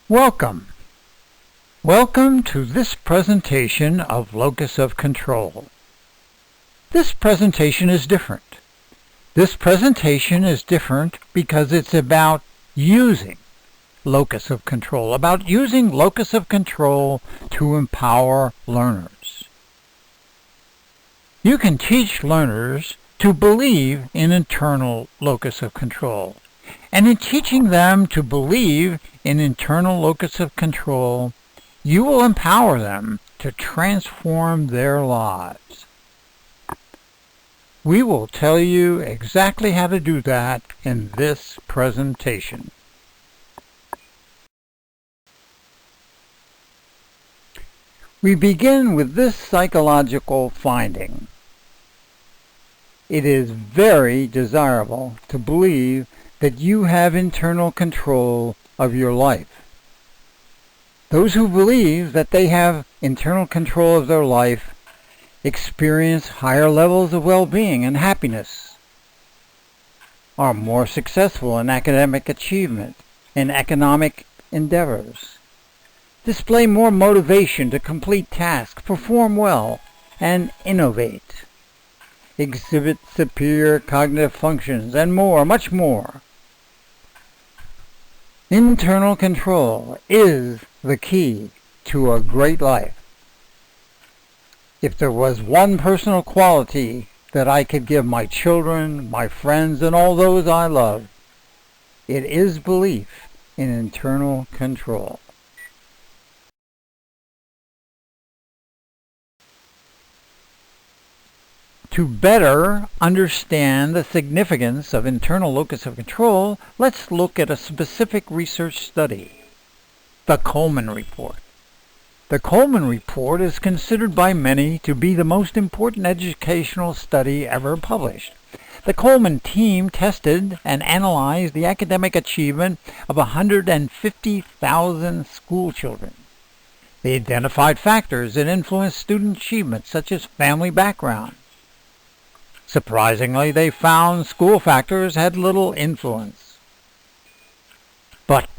Welcome. Welcome to this presentation of Locus of Control. This presentation is different. This presentation is different because it's about using Locus of Control, about using Locus of Control to empower learners. You can teach learners to believe in internal Locus of Control. And in teaching them to believe in internal Locus of Control, you will empower them to transform their lives. We will tell you exactly how to do that in this presentation. We begin with this psychological finding. It is very desirable to believe that you have internal control of your life. Those who believe that they have internal control of their life experience higher levels of well-being and happiness, are more successful in academic achievement and economic endeavors, display more motivation to complete tasks, perform well, and innovate, exhibit superior cognitive functions, and more, much more. Internal control is the key to a great life. If there was one personal quality that I could give my children, my friends, and all those I love, it is belief in internal control. To better understand the significance of internal locus of control, let's look at a specific research study, the Coleman Report. The Coleman Report is considered by many to be the most important educational study ever published. The Coleman team tested and analyzed the academic achievement of 150,000 school children. They identified factors that influenced student achievement, such as family background. Surprisingly, they found school factors had little influence. But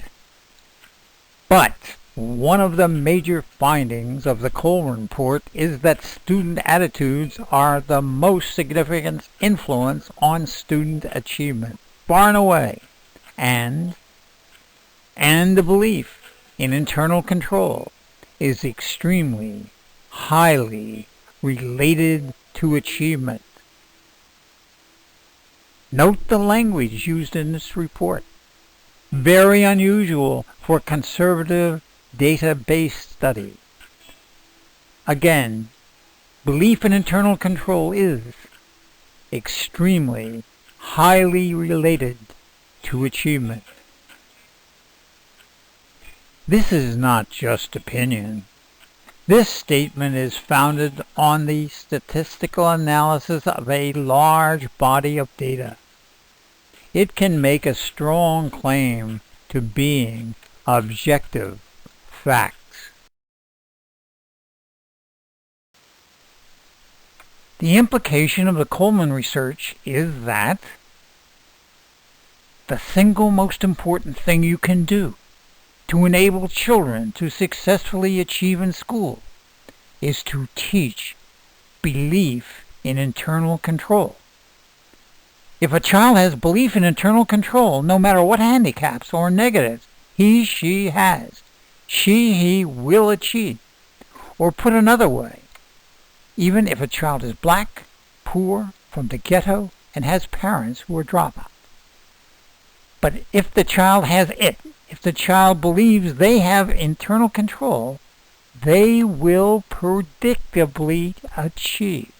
one of the major findings of the Coleman Report is that student attitudes are the most significant influence on student achievement, far and away, and the belief in internal control is extremely, highly related to achievement. Note the language used in this report. Very unusual for conservative data-based study. Again, belief in internal control is extremely, highly related to achievement. This is not just opinion. This statement is founded on the statistical analysis of a large body of data. It can make a strong claim to being objective facts. The implication of the Coleman research is that the single most important thing you can do to enable children to successfully achieve in school is to teach belief in internal control. If a child has belief in internal control, no matter what handicaps or negatives she has, he will achieve. Or put another way, even if a child is black, poor, from the ghetto, and has parents who are dropouts. But if the child has it, if the child believes they have internal control, they will predictably achieve.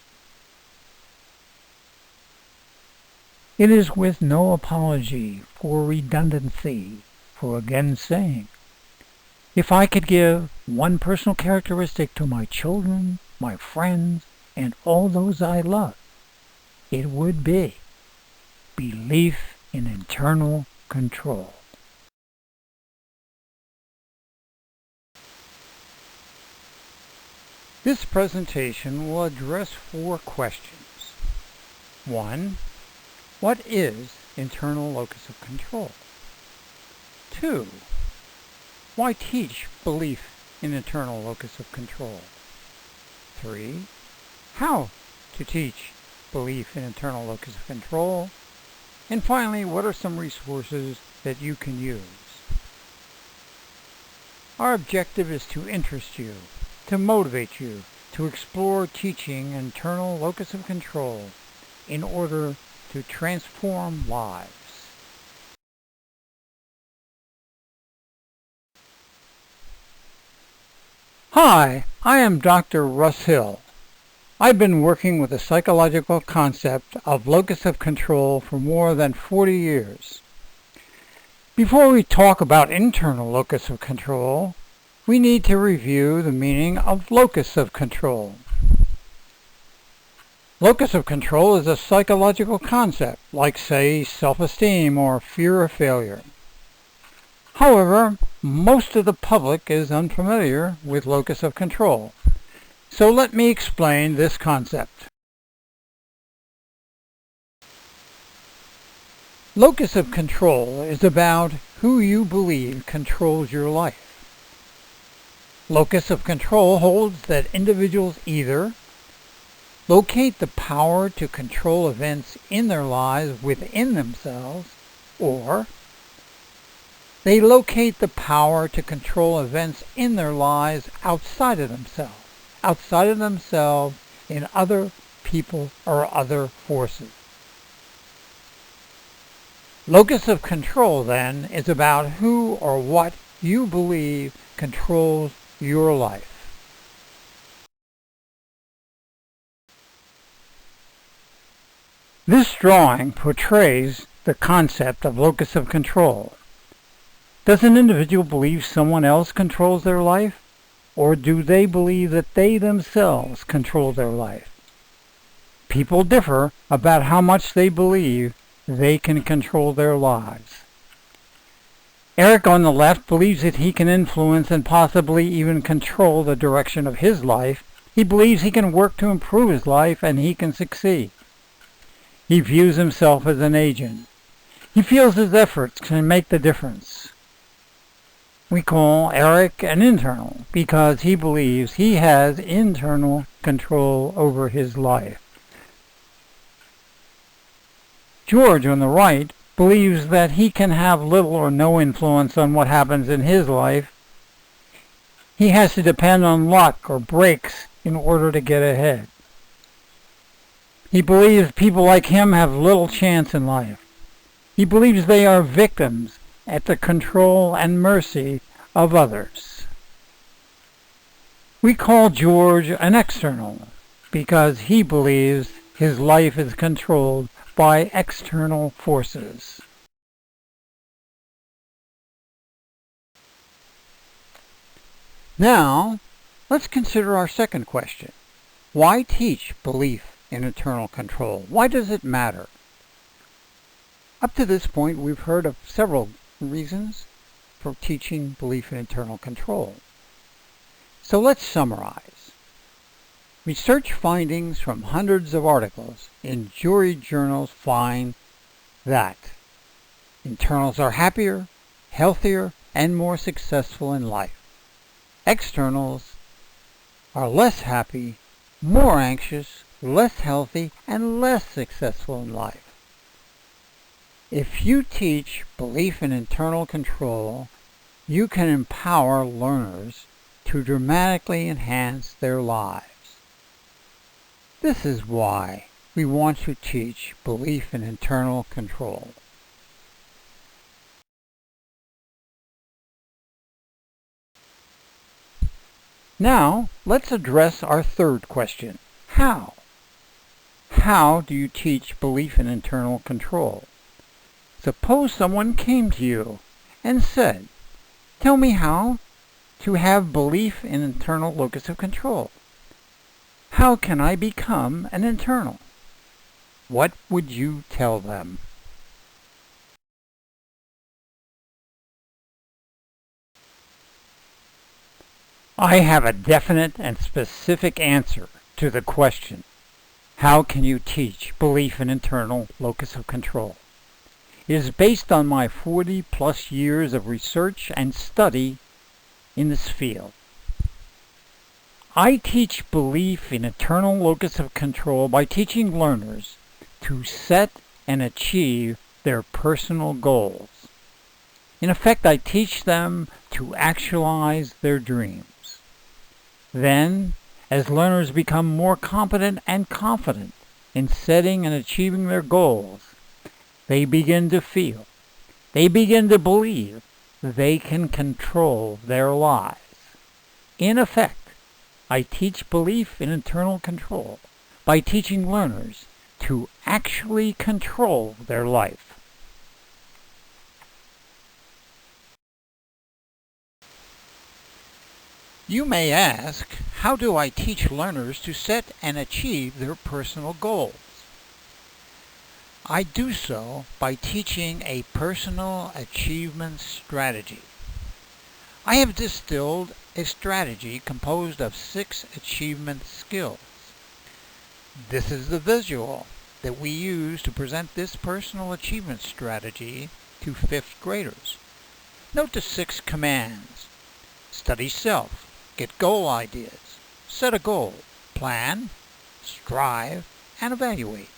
It is with no apology for redundancy for again saying, if I could give one personal characteristic to my children, my friends, and all those I love, it would be belief in internal control. This presentation will address 4 questions. 1. What is internal locus of control? 2. Why teach belief in internal locus of control? 3. How to teach belief in internal locus of control? And finally, what are some resources that you can use? Our objective is to interest you, to motivate you, to explore teaching internal locus of control in order to transform lives. Hi, I am Dr. Russ Hill. I've been working with the psychological concept of locus of control for more than 40 years. Before we talk about internal locus of control, we need to review the meaning of locus of control. Locus of control is a psychological concept, like, say, self-esteem or fear of failure. However, most of the public is unfamiliar with locus of control. So let me explain this concept. Locus of control is about who you believe controls your life. Locus of control holds that individuals either locate the power to control events in their lives within themselves, or they locate the power to control events in their lives outside of themselves in other people or other forces. Locus of control, then, is about who or what you believe controls your life. This drawing portrays the concept of locus of control. Does an individual believe someone else controls their life, or do they believe that they themselves control their life? People differ about how much they believe they can control their lives. Eric on the left believes that he can influence and possibly even control the direction of his life. He believes he can work to improve his life and he can succeed. He views himself as an agent. He feels his efforts can make the difference. We call Eric an internal because he believes he has internal control over his life. George on the right believes that he can have little or no influence on what happens in his life. He has to depend on luck or breaks in order to get ahead. He believes people like him have little chance in life. He believes they are victims at the control and mercy of others. We call George an external because he believes his life is controlled by external forces. Now, let's consider our second question. Why teach belief in internal control? Why does it matter? Up to this point, we've heard of several reasons for teaching belief in internal control. So let's summarize. Research findings from hundreds of articles in juried journals find that internals are happier, healthier, and more successful in life. Externals are less happy, more anxious, less healthy, and less successful in life. If you teach belief in internal control, you can empower learners to dramatically enhance their lives. This is why we want to teach belief in internal control. Now, let's address our third question. How? How do you teach belief in internal control? Suppose someone came to you and said, "Tell me how to have belief in internal locus of control. How can I become an internal?" What would you tell them? I have a definite and specific answer to the question, how can you teach belief in internal locus of control? It is based on my 40-plus years of research and study in this field. I teach belief in eternal locus of control by teaching learners to set and achieve their personal goals. In effect, I teach them to actualize their dreams. Then, as learners become more competent and confident in setting and achieving their goals, they begin to feel, they begin to believe they can control their lives. In effect, I teach belief in eternal control by teaching learners to actually control their life. You may ask, how do I teach learners to set and achieve their personal goals? I do so by teaching a personal achievement strategy. I have distilled a strategy composed of 6 achievement skills. This is the visual that we use to present this personal achievement strategy to 5th graders. Note the 6 commands. Study self. Get goal ideas. Set a goal. Plan, strive, and evaluate.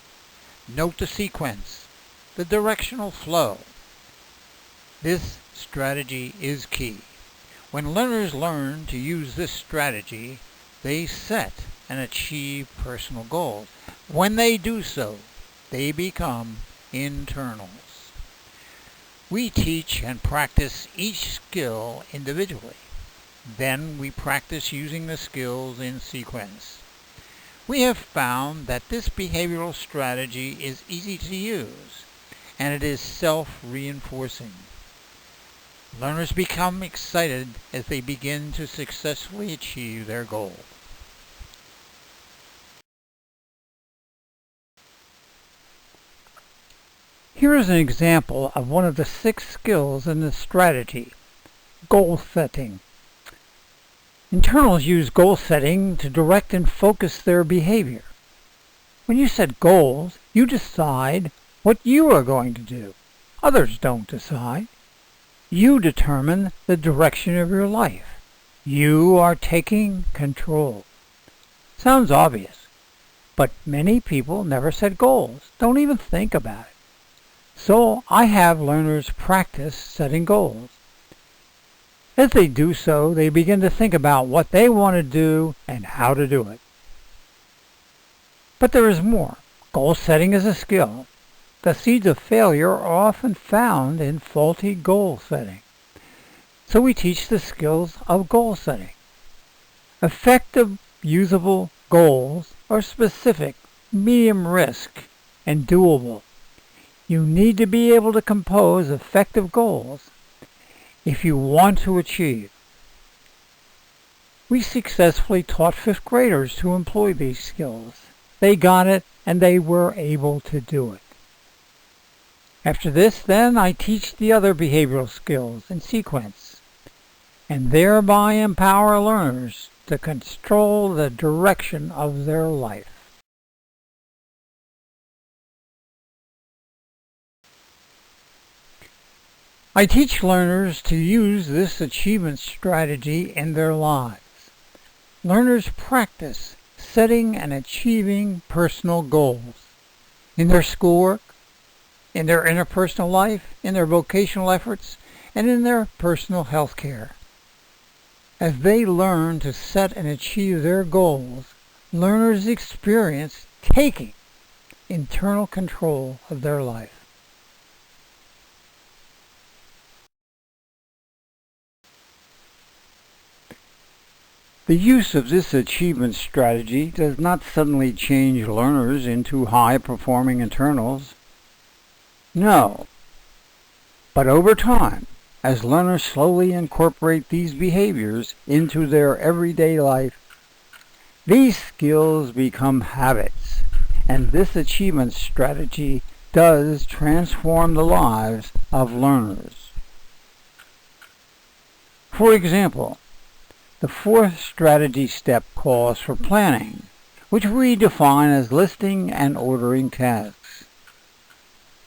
Note the sequence, the directional flow. This strategy is key. When learners learn to use this strategy, they set and achieve personal goals. When they do so, they become internals. We teach and practice each skill individually. Then we practice using the skills in sequence. We have found that this behavioral strategy is easy to use, and it is self-reinforcing. Learners become excited as they begin to successfully achieve their goals. Here is an example of one of the 6 skills in the strategy, goal setting. Internals use goal setting to direct and focus their behavior. When you set goals, you decide what you are going to do. Others don't decide. You determine the direction of your life. You are taking control. Sounds obvious, but many people never set goals, don't even think about it. So I have learners practice setting goals. As they do so, they begin to think about what they want to do and how to do it. But there is more. Goal setting is a skill. The seeds of failure are often found in faulty goal setting. So we teach the skills of goal setting. Effective, usable goals are specific, medium risk, and doable. You need to be able to compose effective goals if you want to achieve. We successfully taught 5th graders to employ these skills. They got it and they were able to do it. After this, then, I teach the other behavioral skills in sequence and thereby empower learners to control the direction of their life. I teach learners to use this achievement strategy in their lives. Learners practice setting and achieving personal goals in their schoolwork, in their interpersonal life, in their vocational efforts, and in their personal health care. As they learn to set and achieve their goals, learners experience taking internal control of their life. The use of this achievement strategy does not suddenly change learners into high-performing internals. No. But over time, as learners slowly incorporate these behaviors into their everyday life, these skills become habits, and this achievement strategy does transform the lives of learners. For example, the 4th strategy step calls for planning, which we define as listing and ordering tasks.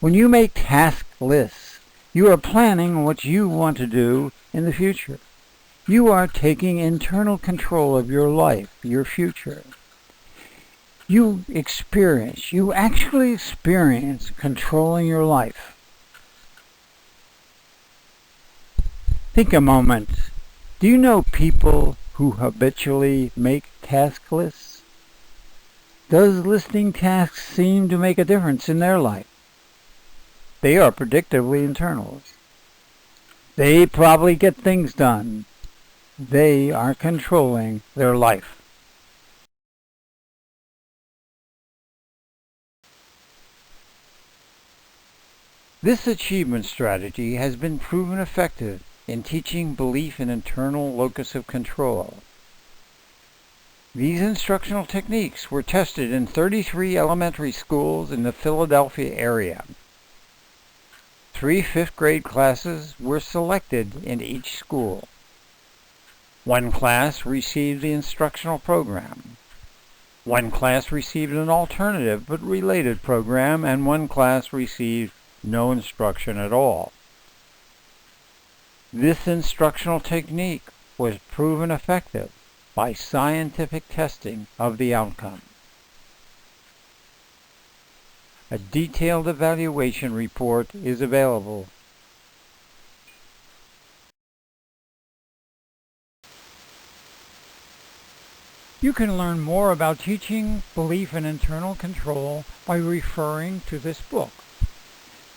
When you make task lists, you are planning what you want to do in the future. You are taking internal control of your life, your future. You actually experience controlling your life. Think a moment. Do you know people who habitually make task lists? Does listing tasks seem to make a difference in their life? They are predictably internals. They probably get things done. They are controlling their life. This achievement strategy has been proven effective in teaching belief in internal locus of control. These instructional techniques were tested in 33 elementary schools in the Philadelphia area. 3 fifth-grade classes were selected in each school. 1 class received the instructional program. 1 class received an alternative but related program, and 1 class received no instruction at all. This instructional technique was proven effective by scientific testing of the outcome. A detailed evaluation report is available. You can learn more about teaching belief in internal control by referring to this book.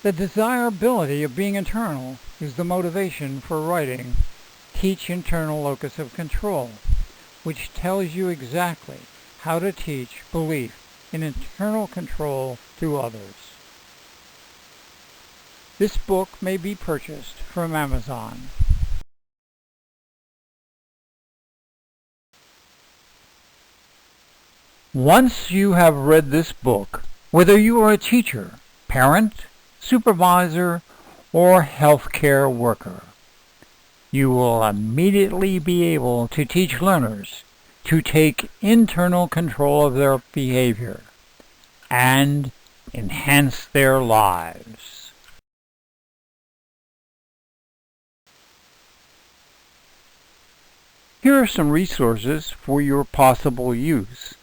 The desirability of being internal is the motivation for writing Teach Internal Locus of Control, which tells you exactly how to teach belief in internal control to others. This book may be purchased from Amazon. Once you have read this book, whether you are a teacher, parent, supervisor, or healthcare worker, you will immediately be able to teach learners to take internal control of their behavior and enhance their lives. Here are some resources for your possible use.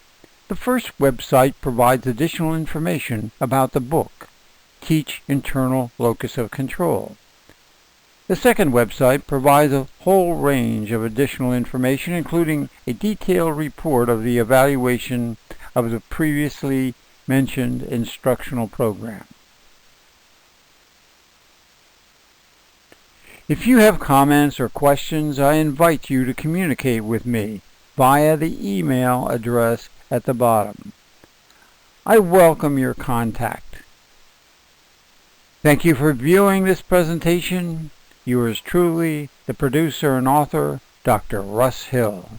The first website provides additional information about the book, Teach Internal Locus of Control. The second website provides a whole range of additional information, including a detailed report of the evaluation of the previously mentioned instructional program. If you have comments or questions, I invite you to communicate with me via the email address at the bottom. I welcome your contact. Thank you for viewing this presentation. Yours truly, the producer and author, Dr. Russ Hill.